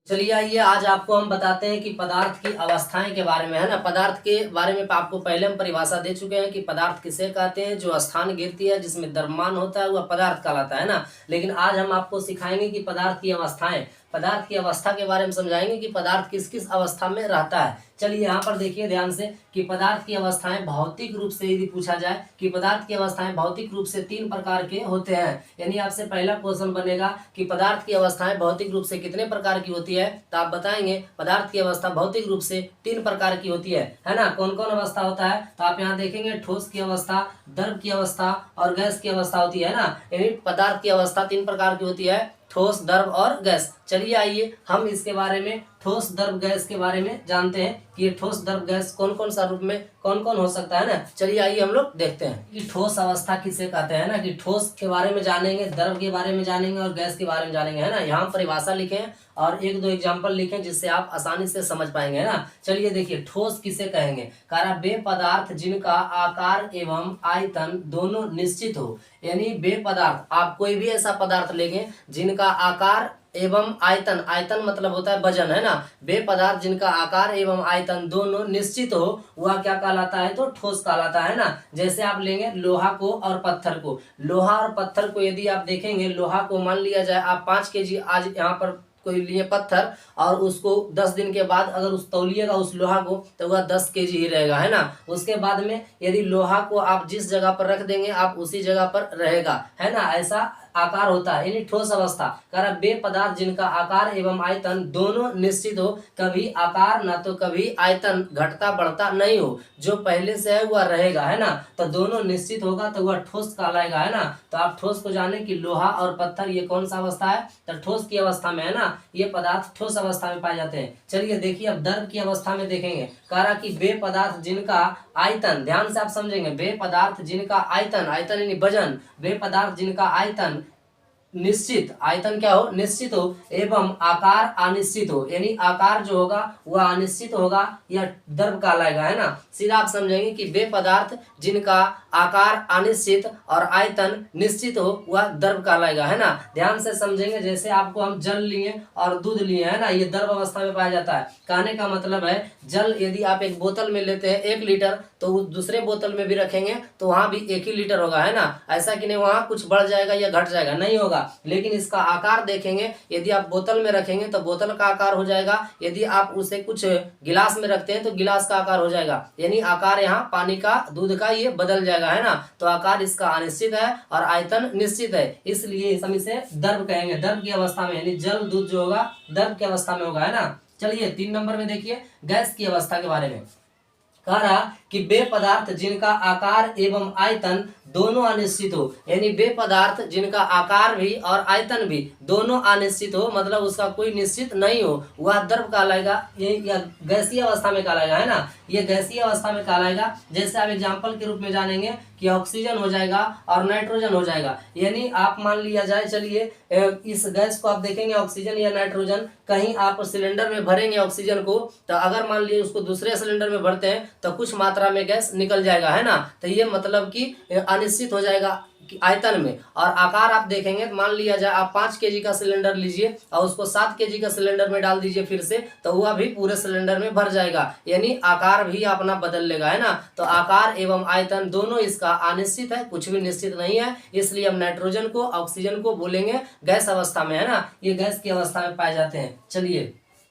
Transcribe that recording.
चलिए आइए आज आपको हम बताते हैं कि पदार्थ की अवस्थाएं के बारे में, है ना। पदार्थ के बारे में आपको पहले हम परिभाषा दे चुके हैं कि पदार्थ किसे कहते हैं। जो स्थान गिरती है जिसमें द्रव्यमान होता है वह पदार्थ कहलाता है ना। लेकिन आज हम आपको सिखाएंगे कि पदार्थ की अवस्थाएं, पदार्थ की अवस्था के बारे में समझाएंगे कि पदार्थ किस किस अवस्था में रहता है। चलिए यहाँ पर देखिए ध्यान से कि पदार्थ की अवस्थाएं भौतिक रूप से यदि पूछा जाए कि पदार्थ की अवस्थाएं भौतिक रूप से 3 प्रकार के होते हैं। यानी आपसे पहला क्वेश्चन बनेगा कि पदार्थ की अवस्थाएं भौतिक रूप से कितने प्रकार की होती है, तो आप बताएंगे पदार्थ की अवस्था भौतिक रूप से 3 प्रकार की होती है ना। कौन कौन अवस्था होता है, तो आप यहाँ देखेंगे ठोस की अवस्था, द्रव की अवस्था और गैस की अवस्था होती है ना। यानी पदार्थ की अवस्था 3 प्रकार की होती है, ठोस, द्रव और गैस। चलिए आइए हम इसके बारे में ठोस द्रव गैस के बारे में जानते हैं कि ये ठोस द्रव गैस कौन कौन सा रूप में कौन कौन हो सकता है ना। चलिए आइए हम लोग देखते हैं कि ठोस अवस्था किसे कहते हैं ना। कि ठोस के बारे में जानेंगे, द्रव के बारे में जानेंगे और गैस के बारे में जानेंगे, है ना। यहाँ परिभाषा लिखें और 1-2 एग्जाम्पल लिखें जिससे आप आसानी से समझ पाएंगे, है ना। चलिए देखिए ठोस किसे कहेंगे, कह वे पदार्थ जिनका आकार एवं आयतन दोनों निश्चित हो। यानी वे पदार्थ, आप कोई भी ऐसा पदार्थ लेंगे जिनका आकार एवं आयतन, आयतन मतलब होता है वजन, है ना। वे पदार्थ जिनका आकार एवं आयतन दोनों निश्चित हो वह क्या कहलाता है, तो ठोस कहलाता है ना। जैसे आप लेंगे लोहा को और पत्थर को, लोहा और पत्थर को यदि आप देखेंगे, लोहा को मान लिया जाए आप 5 केजी आज यहाँ पर कोई लिए पत्थर और उसको 10 दिन के बाद अगर उस तौलिएगा उस लोहा को तो वह 10 केजी ही रहेगा, है ना। उसके बाद में यदि लोहा को आप जिस जगह पर रख देंगे आप उसी जगह पर रहेगा, है ना। ऐसा आकार होता है। यानी ठोस अवस्था कह वे पदार्थ जिनका आकार एवं आयतन दोनों निश्चित हो, कभी आकार ना तो कभी आयतन घटता बढ़ता नहीं हो, जो पहले से है वह रहेगा, है ना। तो दोनों निश्चित होगा तो वह ठोस कहलाएगा, है ना। तो आप ठोस को जाने कि लोहा और पत्थर ये कौन सा अवस्था है, तो ठोस की अवस्था में, है ना। ये पदार्थ ठोस अवस्था में पाए जाते हैं। चलिए देखिए अब द्रव की अवस्था में देखेंगे, कह कि वे पदार्थ जिनका आयतन, ध्यान से आप समझेंगे, वे पदार्थ जिनका आयतन, आयतन यानी वजन, वे पदार्थ जिनका आयतन निश्चित, आयतन क्या हो, निश्चित हो, एवं आकार अनिश्चित हो। यानी आकार जो होगा वह अनिश्चित होगा, यह द्रव कहलाएगा, है ना। सीधा आप समझेंगे कि वे पदार्थ जिनका आकार अनिश्चित और आयतन निश्चित हो वह द्रव कहलाएगा, है ना। ध्यान से समझेंगे, जैसे आपको हम जल लिए और दूध लिए, है ना, ये द्रव अवस्था में पाया जाता है। कहने का मतलब है जल यदि आप एक बोतल में लेते हैं 1 लीटर तो उस दूसरे बोतल में भी रखेंगे तो वहां भी 1 ही लीटर होगा, है ना। ऐसा कि नहीं वहां कुछ बढ़ जाएगा या घट जाएगा, नहीं होगा। लेकिन इसका आकार देखेंगे, यदि आप बोतल में रखेंगे तो बोतल का आकार हो जाएगा, यदि आप उसे कुछ गिलास में रखते हैं तो गिलास का आकार हो जाएगा। यानी आकार यहाँ पानी का, दूध का ये बदल जाएगा, है ना। तो आकार इसका अनिश्चित है और आयतन निश्चित है, इसलिए हम इसे द्रव कहेंगे। द्रव की अवस्था में यानी जल दूध जो होगा द्रव की अवस्था में होगा, है ना। चलिए 3 नंबर में देखिए गैस की अवस्था के बारे में, कह रहा कि वे पदार्थ जिनका आकार एवं आयतन दोनों अनिश्चित हो। यानी वे पदार्थ जिनका आकार भी और आयतन भी दोनों अनिश्चित हो, मतलब उसका कोई निश्चित नहीं हो, वह द्रव कहलाएगा, ये गैसीय अवस्था में कहलाएगा, है ना। ये गैसीय अवस्था में कहलाएगा। जैसे आप एग्जाम्पल के रूप में जानेंगे कि ऑक्सीजन हो जाएगा और नाइट्रोजन हो जाएगा। यानी आप मान लिया जाए, चलिए इस गैस को आप देखेंगे ऑक्सीजन या नाइट्रोजन, कहीं आप सिलेंडर में भरेंगे ऑक्सीजन को, तो अगर मान लीजिए उसको दूसरे सिलेंडर में भरते हैं तो कुछ मात्रा में गैस निकल जाएगा, है ना। तो ये मतलब कि अनिश्चित हो जाएगा कि आयतन में। और आकार आप देखेंगे, मान लिया जाए आप 5 केजी का सिलेंडर लीजिए और उसको 7 केजी का सिलेंडर में डाल दीजिए फिर से, तो वह भी पूरे सिलेंडर में भर जाएगा। यानी आकार भी अपना बदल लेगा, है ना। तो आकार एवं आयतन दोनों इसका अनिश्चित है, कुछ भी निश्चित नहीं है, इसलिए हम नाइट्रोजन को, ऑक्सीजन को बोलेंगे गैस अवस्था में, है ना। ये गैस की अवस्था में पाए जाते हैं। चलिए